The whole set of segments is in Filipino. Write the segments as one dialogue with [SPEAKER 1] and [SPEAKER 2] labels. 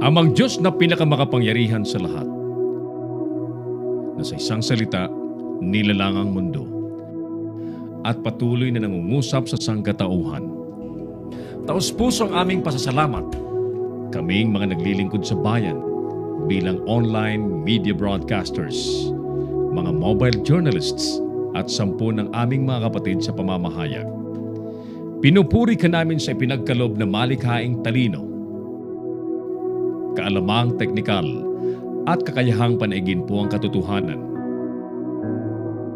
[SPEAKER 1] Amang Diyos na pinakamakapangyarihan sa lahat, na sa isang salita, nilalang ang mundo at patuloy na nangungusap sa sangkatauhan. Taos-puso ang aming pasasalamat, kaming mga naglilingkod sa bayan bilang online media broadcasters, mga mobile journalists at 10 ng aming mga kapatid sa pamamahayag. Pinupuri ka namin sa ipinagkaloob na malikhaing talino, kaalamang teknikal at kakayahang panaigin po ang katotohanan.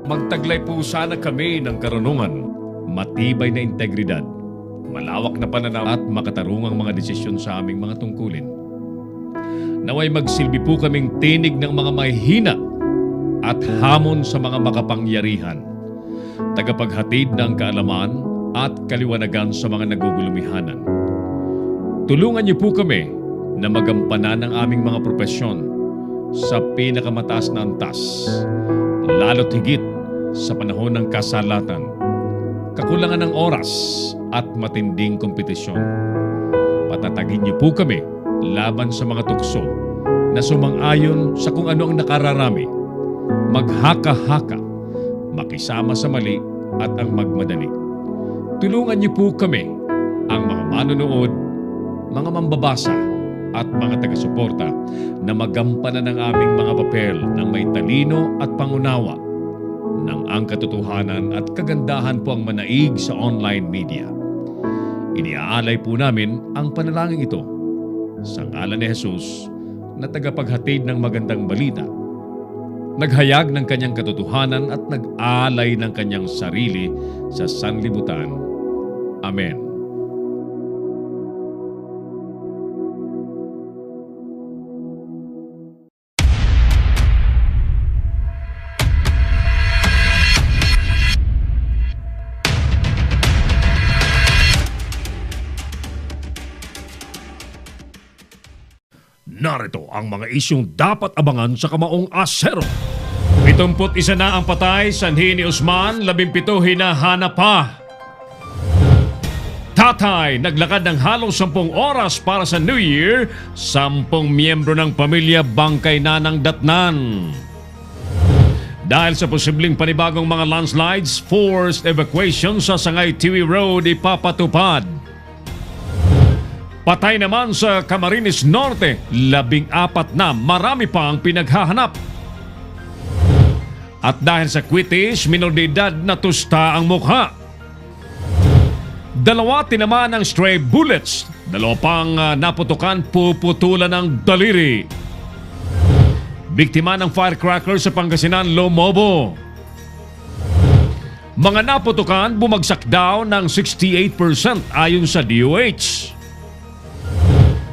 [SPEAKER 1] Magtaglay po sana kami ng karunungan, matibay na integridad, malawak na pananaw at makatarungang mga desisyon sa aming mga tungkulin. Naway magsilbi po kaming tinig ng mga mahihina at hamon sa mga makapangyarihan, tagapaghatid ng kaalaman at kaliwanagan sa mga nagugulumihanan. Tulungan niyo po kami na magampanan ang aming mga propesyon sa pinakamataas na antas, lalo't higit sa panahon ng kasalatan, kakulangan ng oras at matinding kompetisyon. Patatagin niyo po kami laban sa mga tukso na sumang-ayon sa kung ano ang nakararami, maghaka-haka, makisama sa mali at ang magmadali. Tulungan niyo po kami, ang mga manonood, mga mambabasa at mga taga-suporta na magampanan ang aming mga papel ng may talino at pangunawa ng ang katotohanan at kagandahan po ang manaig sa online media. Iniaalay po namin ang panalangin ito sa ngalan ni Jesus na tagapaghatid ng magandang balita, naghayag ng kanyang katotohanan at nag-alay ng kanyang sarili sa sanlibutan. Amen. Narito ang mga isyong dapat abangan sa Kamaong Asero. 71 na ang patay, sanhi ni Usman, 17 hinahanap pa. Tatay, naglakad ng halos 10 oras para sa New Year, 10 miyembro ng pamilya bangkay na ng datnan. Dahil sa posibleng panibagong mga landslides, forced evacuation sa Sangay Tiwi Road ipapatupad. Patay naman sa Camarines Norte, 14 na, marami pa ang pinaghahanap. At dahil sa Quitis, minor de edad na tusta ang mukha. 2 tinamaan ng stray bullets, 2 pang naputukan, puputulan ng daliri. Biktima ng firecracker sa Pangasinan, Lomobo. Mga naputukan, bumagsak daw ng 68% ayon sa DOH.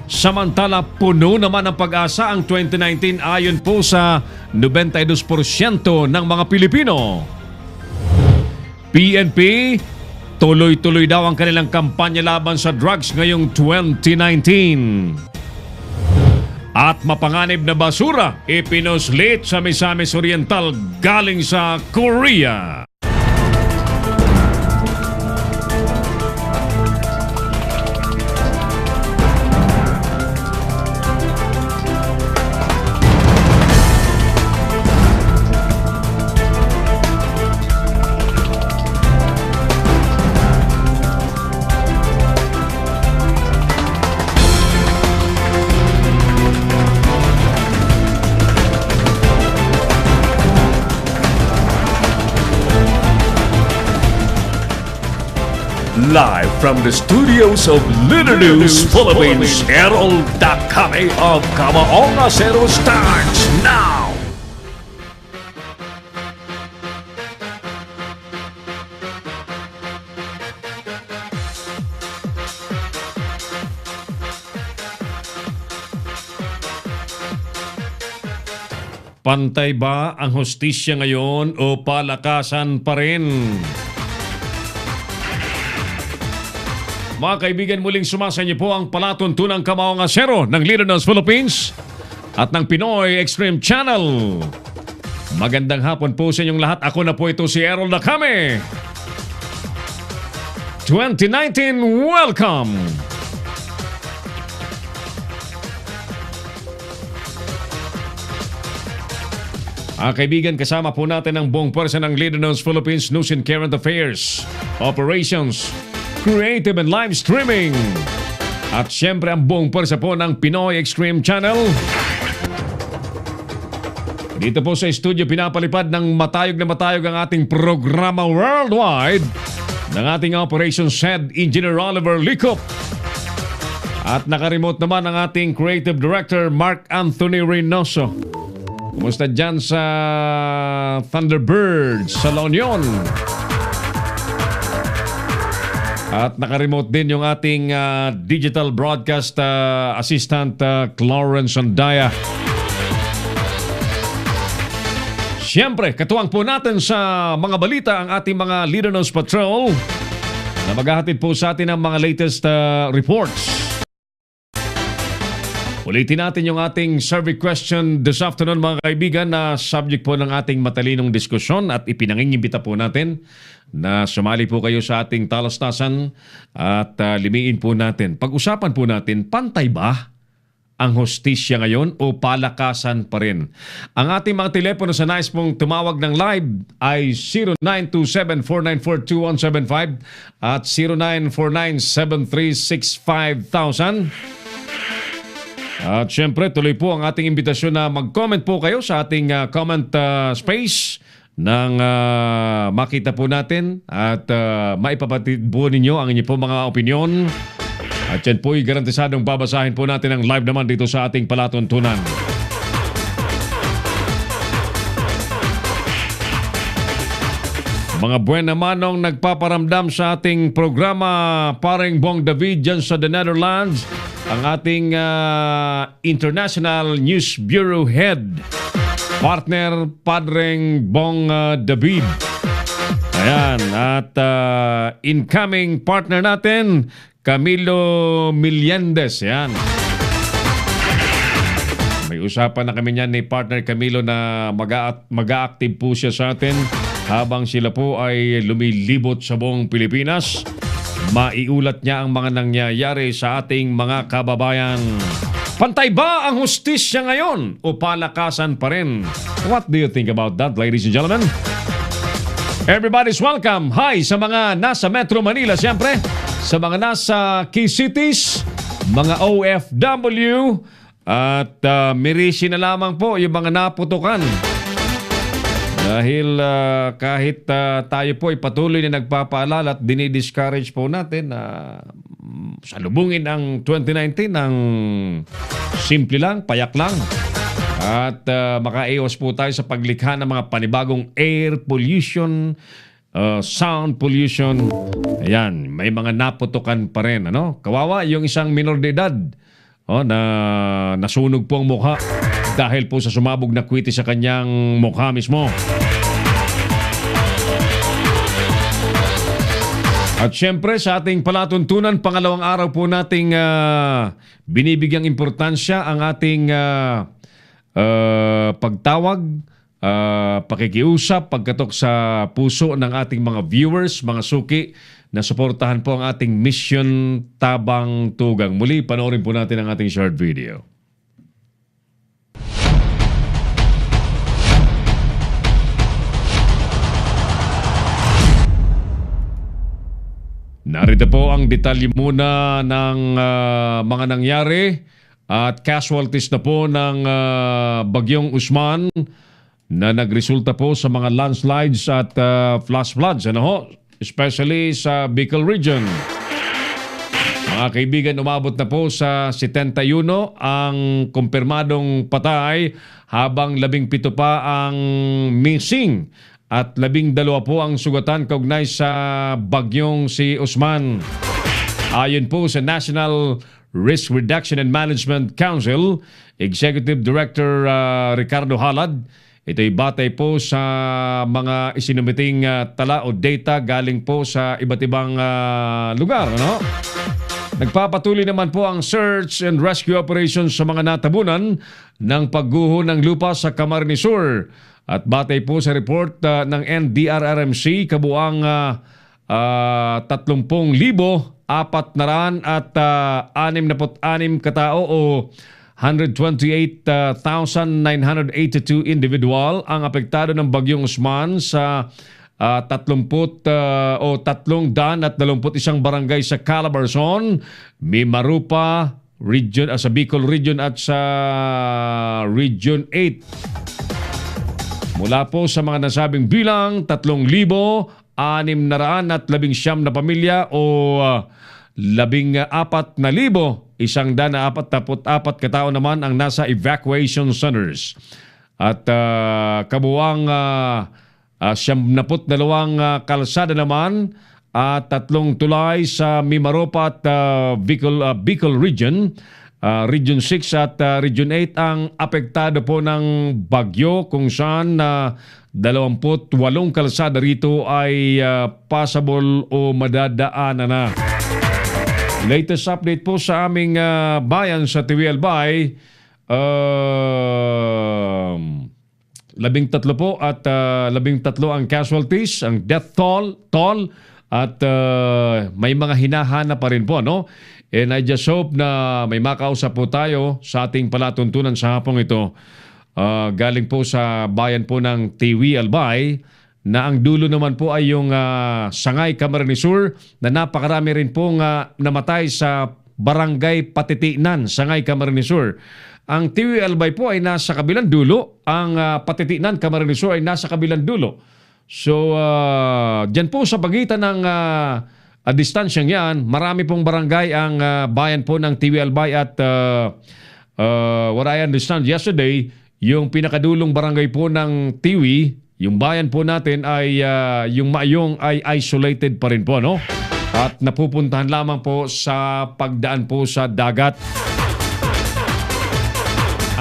[SPEAKER 1] Samantala, puno naman ang pag-asa ang 2019 ayon po sa 92% ng mga Pilipino. PNP, tuloy-tuloy daw ang kanilang kampanya laban sa drugs ngayong 2019. At mapanganib na basura ipinuslit sa Misamis Oriental galing sa Korea. Live from the studios of Little News Philippines, Errol Dakame of Kamaong Asero starts now! Pantay ba ang hustisya ngayon o palakasan pa rin? Mga kaibigan, muling sumasa niyo po ang palatuntunang Kamaong Asero ng Leader ng Philippines at ng Pinoy Extreme Channel. Magandang hapon po sa inyong lahat. Ako na po ito si Errol Dakame. 2019, welcome! Kaibigan, kasama po natin ang buong pwersa ng Leader Knows Philippines News and Current Affairs, Operations, Creative and Live Streaming. At syempre ang buong pwersa po ng Pinoy Extreme Channel. Dito po sa studio pinapalipad ng matayog na matayog ang ating programa worldwide ng ating Operations Head, Engineer Oliver Licop. At naka-remote naman ang ating Creative Director, Mark Anthony Reynoso. Kumusta dyan sa Thunderbirds sa La Union? At naka-remote din yung ating digital broadcast assistant, Clarence Andaya. Siyempre, katuwang po natin sa mga balita ang ating mga Leader Knows Patrol na maghahatid po sa atin ang mga latest reports. Ulitin natin yung ating survey question this afternoon mga kaibigan na subject po ng ating matalinong diskusyon at ipinangingimbita po natin na sumali po kayo sa ating talastasan at limiin po natin. Pag-usapan po natin, pantay ba ang hostisya ngayon o palakasan pa rin? Ang ating mga telepono sa nais pong tumawag ng live ay 0927-494-2175 at 0949-7365000. At syempre, tuloy po ang ating imbitasyon na mag-comment po kayo sa ating comment space nang makita po natin at maipapatid po ninyo ang inyong po mga opinyon. At yan po'y garantisadong babasahin po natin ang live naman dito sa ating palatuntunan. Mga buwan naman nung nagpaparamdam sa ating programa, paring Bong David dyan sa the Netherlands, ang ating International News Bureau Head, partner Padring Bong David. Ayan, at incoming partner natin, Camilo Miliendes, yan. May usapan na kami niyan ni partner Camilo na mag-a-active po siya sa atin habang sila po ay lumilibot sa buong Pilipinas. Maiulat niya ang mga nangyayari sa ating mga kababayan. Pantay ba ang hustisya ngayon o palakasan pa rin? What do you think about that, ladies and gentlemen? Everybody's welcome. Hi sa mga nasa Metro Manila, siyempre. Sa mga nasa key cities, mga OFW, at mirisi na lamang po yung mga naputukan. Dahil kahit tayo po ay patuloy na nagpapaalala at dinidiscourage po natin na salubungin ang 2019 ng simple lang, payak lang. At makaiwas po tayo sa paglikha ng mga panibagong air pollution, sound pollution. Ayan, may mga naputukan pa rin. Ano? Kawawa yung isang minor de edad na nasunog po ang mukha dahil po sa sumabog na kwiti sa kanyang mukha mismo. At syempre sa ating palatuntunan, pangalawang araw po nating binibigyang importansya ang ating pagtawag, pakikiusap, pagkatok sa puso ng ating mga viewers, mga suki, na suportahan po ang ating Mission Tabang Tugang. Muli, panoorin po natin ang ating short video. Narito po ang detalye muna ng mga nangyari at casualties na po ng Bagyong Usman na nagresulta po sa mga landslides at flash floods, ano ho? Especially sa Bicol region. Mga kaibigan, umabot na po sa 71 ang kumpirmadong patay habang 17 pa ang missing at 12 po ang sugatan kaugnay sa bagyong si Usman. Ayon po sa National Risk Reduction and Management Council, Executive Director Ricardo Halad, ito'y batay po sa mga isinumiting tala o data galing po sa iba't ibang lugar. Ano? Nagpapatuloy naman po ang search and rescue operations sa mga natabunan ng pagguho ng lupa sa Camarines Sur. At batay po sa report ng NDRRMC, kabuang 30,466 katao o 128,982 individual ang apektado ng Bagyong Usman sa 321 barangay sa Calabarzon, Mimarupa region, sa Bicol region at sa Region 8. Mula po sa mga nasabing bilang, 3,619 na pamilya o 14,144 katao naman ang nasa evacuation centers. At kabuang 72 kalsada naman at 3 tulay sa Mimaropa at Bicol Region, Region 6 at Region 8 ang apektado po ng bagyo kung saan 28 kalsada rito ay passable o madadaanan na. Latest update po sa aming bayan sa Tiwi Albay, 13 po at 13 ang casualties, ang death toll at may mga hinahanap pa rin po, no? And I just hope na may makausap po tayo sa ating palatuntunan sa hapong ito. Galing po sa bayan po ng Tiwi Albay na ang dulo naman po ay yung Sangay, Camarines Sur na napakarami rin pong namatay sa Barangay Patitinan, Sangay, Camarines Sur. Ang Tiwi Albay po ay nasa kabilang dulo. Ang Patitinan, Camarines Sur ay nasa kabilang dulo. So, dyan po sa pagitan ng distansyang yan, marami pong barangay ang bayan po ng Tiwi Albay at what I understand yesterday, yung pinakadulong barangay po ng Tiwi, yung bayan po natin ay yung Maayong ay isolated pa rin po, no? At napupuntahan lamang po sa pagdaan po sa dagat.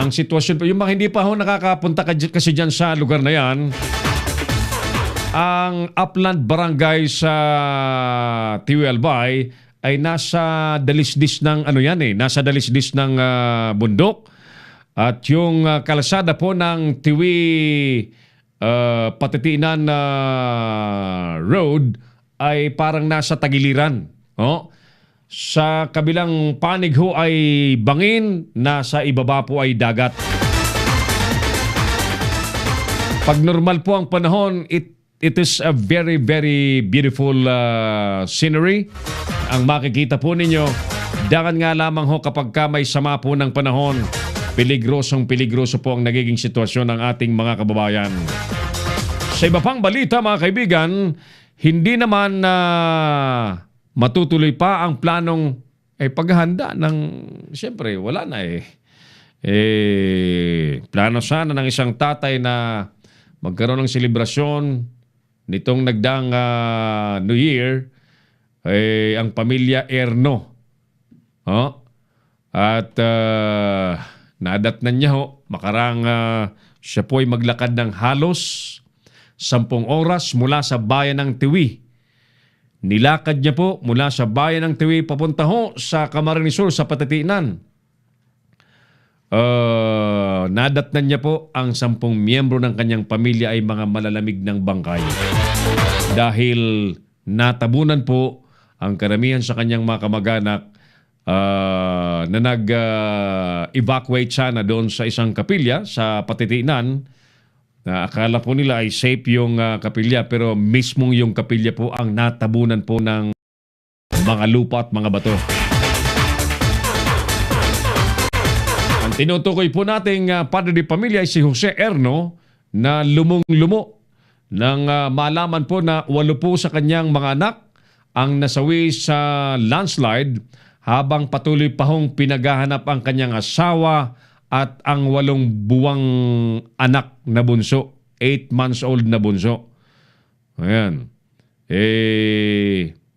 [SPEAKER 1] Ang sitwasyon po, yung mga hindi pa ho nakakapunta kasi dyan sa lugar na yan, ang Upland Barangay sa Tiwi Albay ay nasa dalisdis ng nasa dalisdis ng bundok. At yung kalsada po ng Tiwi Patitinan Road ay parang nasa tagiliran. Oh. Sa kabilang panig ho ay bangin, nasa ibaba po ay dagat. Pag normal po ang panahon, it is a very, very beautiful scenery. Ang makikita po ninyo, dagan nga lamang ho kapag may sama po ng panahon, peligroso po ang nagiging sitwasyon ng ating mga kababayan. Sa iba pang balita mga kaibigan, hindi naman matutuloy pa ang planong paghahanda ng, siyempre wala na plano sana ng isang tatay na magkaroon ng selebrasyon nitong nagdaang New Year, ang pamilya Erno. At nadatnan niya makarang siya po ay maglakad ng halos 10 oras mula sa bayan ng Tiwi. Nilakad niya po mula sa bayan ng Tiwi papunta sa Camarines Sur sa Patitinan. Nadatnan niya po ang 10 miyembro ng kanyang pamilya ay mga malalamig ng bangkay. Dahil natabunan po ang karamihan sa kanyang mga kamag-anak na nag-evacuate sana doon sa isang kapilya sa Patitinan. Akala po nila ay safe yung kapilya pero mismong yung kapilya po ang natabunan po ng mga lupa at mga bato. Ang tinutukoy po nating padre de pamilya ay si Jose Erno na lumong-lumo nang malaman po na 8 po sa kanyang mga anak ang nasawi sa landslide habang patuloy pa hong pinaghahanap ang kanyang asawa at ang 8 buwang anak na bunso, 8 months old na bunso. Ayan.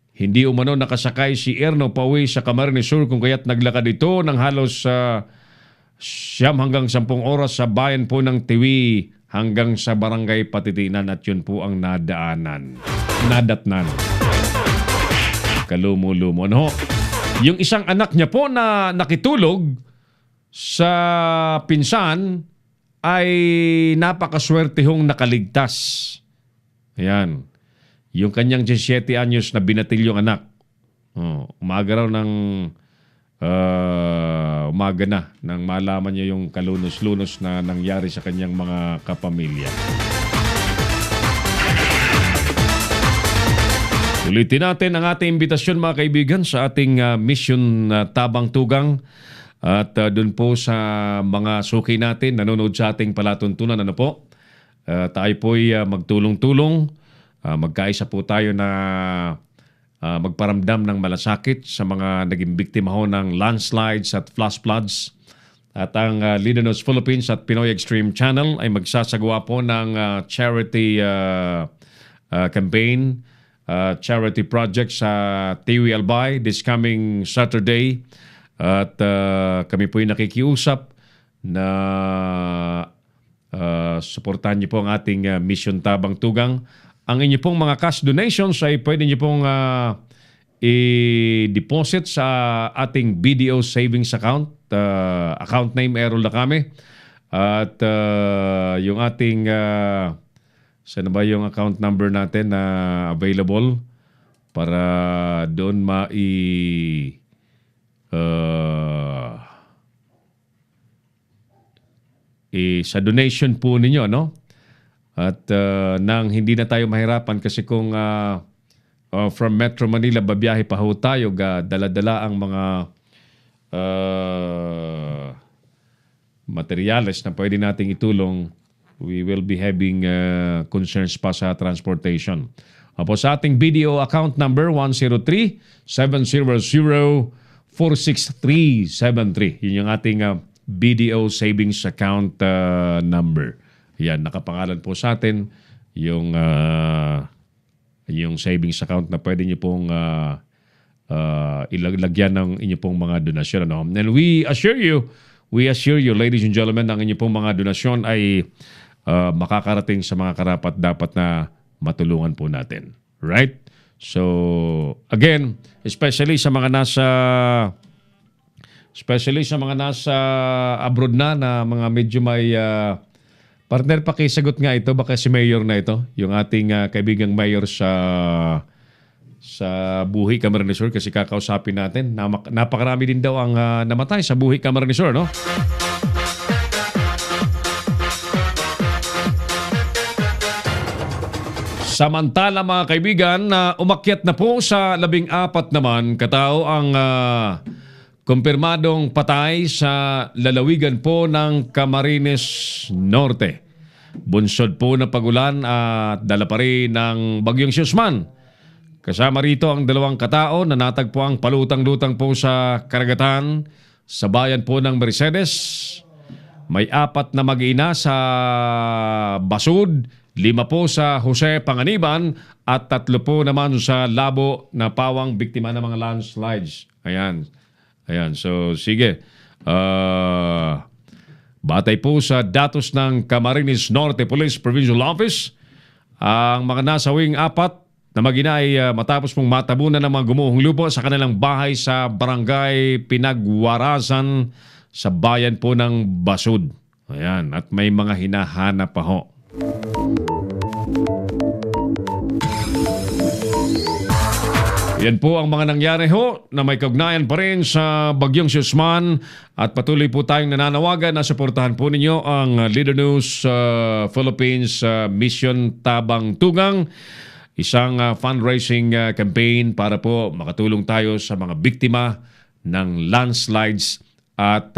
[SPEAKER 1] Hindi umano nakasakay si Erno pauwi sa Camarines Sur kung kaya't naglakad ito ng halos 9 hanggang 10 oras sa bayan po ng Tiwi hanggang sa Barangay Patitinan at yun po ang nadatnan. Kalumo-lumo. No? Yung isang anak niya po na nakitulog sa pinsan ay napakaswertehong nakaligtas. Ayan. Yung kanyang 17 anyos na binatilyong anak. Umaga raw ng umaga na nang malaman niya yung kalunos-lunos na nangyari sa kanyang mga kapamilya. Ulitin natin ang ating imbitasyon mga kaibigan sa ating mission Tabang Tugang. At doon po sa mga suki natin, nanonood sa ating palatuntunan, ano po? Tayo po'y magtulong-tulong. Magkaisa po tayo na magparamdam ng malasakit sa mga naging biktima ho ng landslides at flash floods. At ang Leader News Philippines at Pinoy Extreme Channel ay magsasagawa po ng charity campaign, charity project sa Tiwi Albay this coming Saturday. At kami po ay nakikiusap na suportahan niyo po ang ating Mission Tabang Tugang. Ang inyo pong mga cash donations ay pwede niyo pong i-deposit sa ating BDO Savings Account. Account name Errol Lacame. At yung ating saan ba yung account number natin na available para doon sa donation po ninyo, no? At nang hindi na tayo mahirapan kasi kung from Metro Manila babiyahe pa ho tayo, dala-dala ang mga materyales na pwede nating itulong, we will be having concerns pa sa transportation. Apo sa ating BDO account number 103-700-46373. Yun yung ating BDO savings account number. Yan, nakapangalan po sa atin yung savings account na pwede nyo pong ilagyan ng inyo pong mga donasyon. Ano? And we assure you, ladies and gentlemen, ang inyo pong mga donasyon ay makakarating sa mga karapat-dapat na matulungan po natin. Right? So, again, especially sa mga nasa abroad na mga medyo may partner, pakisagot nga ito, baka si Mayor na ito, yung ating kaibigang Mayor sa Buhi, Camarines Sur, kasi kakausapin natin. Napakarami din daw ang namatay sa Buhi, Camarines Sur, no? Samantala mga kaibigan, umakyat na po sa 14 naman katao ang kumpirmadong patay sa lalawigan po ng Camarines Norte. Bunsod po na pagulan at dala pa rin ng Bagyong Siusman. Kasama rito ang 2 katao na natagpuang palutang-lutang po sa karagatan sa bayan po ng Mercedes. May 4 na mag-ina sa Basud, 5 po sa Jose Panganiban at 3 po naman sa Labo na pawang biktima ng mga landslides. Ayan. So, sige. Batay po sa datos ng Camarines Norte Police Provincial Office, ang mga nasawing 4 na mag-ina ay matapos pong matabunan ng mga gumuhong lupa sa kanilang bahay sa Barangay Pinagwarasan sa bayan po ng Basud. Ayan. At may mga hinahanap pa ho. Yan po ang mga nangyari ho na may kaugnayan pa rin sa Bagyong Siusman at patuloy po tayong nananawagan na suportahan po ninyo ang Leader News Philippines Mission Tabang Tugang, isang fundraising campaign para po makatulong tayo sa mga biktima ng landslides at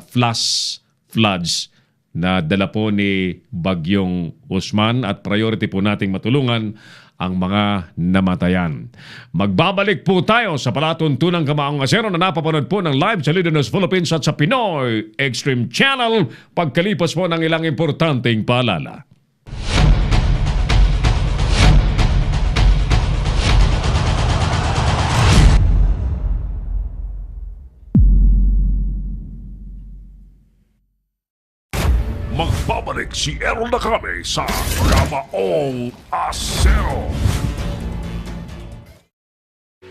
[SPEAKER 1] flash floods na dala po ni Bagyong Usman, at priority po nating matulungan ang mga namatayan. Magbabalik po tayo sa palatuntunang Kamaong Asero na napapanood po ng live sa Leader News Philippines at sa Pinoy Extreme Channel pagkalipas po ng ilang importanteng paalala.
[SPEAKER 2] Magbabalik si Errol Lacame sa Kamaong Asero.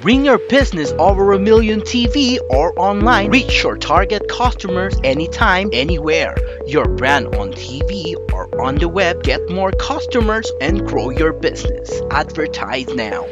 [SPEAKER 3] Bring your business over 1 million TV or online. Reach your target customers anytime, anywhere. Your brand on TV or on the web. Get more customers and grow your business. Advertise now.